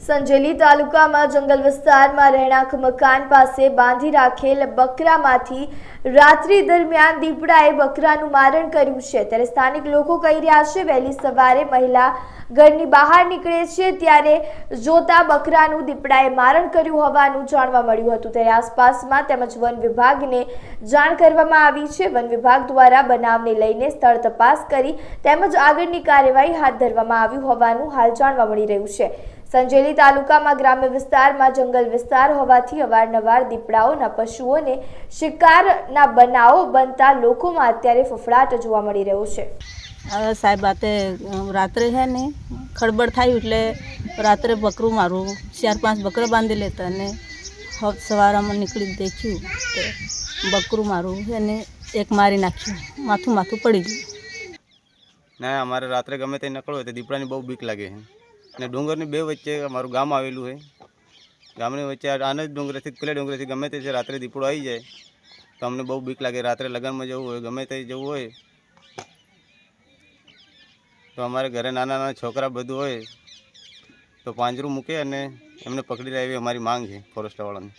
સંજેલી તાલુકામાં જંગલ વિસ્તારમાં રહેણાંક મકાન પાસે બાંધી રાખેલ બકરામાંથી રાત્રિ દરમિયાન દીપડાએ બકરાનું મારણ કર્યું છે। ત્યારે સ્થાનિક લોકો કહી રહ્યા છે વહેલી સવારે મહિલા ઘરની બહાર નીકળે છે ત્યારે જોતા બકરાનું દીપડાએ મારણ કર્યું હોવાનું જાણવા મળ્યું હતું। ત્યારે આસપાસમાં તેમજ વન વિભાગને જાણ કરવામાં આવી છે। વન વિભાગ દ્વારા બનાવને લઈને સ્થળ તપાસ કરી તેમજ આગળની કાર્યવાહી હાથ ધરવામાં આવી હોવાનું હાલ જાણવા મળી રહ્યું છે। સંજેલી તાલુકામાં ગ્રામ્ય વિસ્તારમાં જંગલ વિસ્તાર હોવાથી અવારનવાર દીપડાઓના પશુઓને શિકારના બનાવો બનતા લોકોમાં અત્યારે ફફડાટ જોવા મળી રહ્યો છે। સાહેબ બાતે રાત્રે है ने खड़बड़ थी એટલે રાત્રે બકરું મારું 4-5 બકરા બાંધી લેતા ને સવારમાં નીકળી દેખ્યું તો બકરું મારું એને એક મારી નાખ્યું, માથું પડી ગયું। ના અમારે રાત્રે ગમે તે નીકળો તો દીપડાની બહુ બીક લાગે છે ને ડુંગરની બે વચ્ચે અમારું ગામ આવેલું છે। ગામની વચ્ચે આને જ ડુંગરેથી પેલા ડુંગરેથી ગમે તે રાત્રે દીપડો આવી જાય તો અમને બહુ બીક લાગે। રાત્રે લગ્નમાં જવું હોય ગમે તે જવું હોય તો અમારે ઘરે નાના નાના છોકરા બધું હોય તો પાંજરું મૂકે અને એમને પકડી રહે એવી અમારી માંગ છે ફોરેસ્ટવાળાની।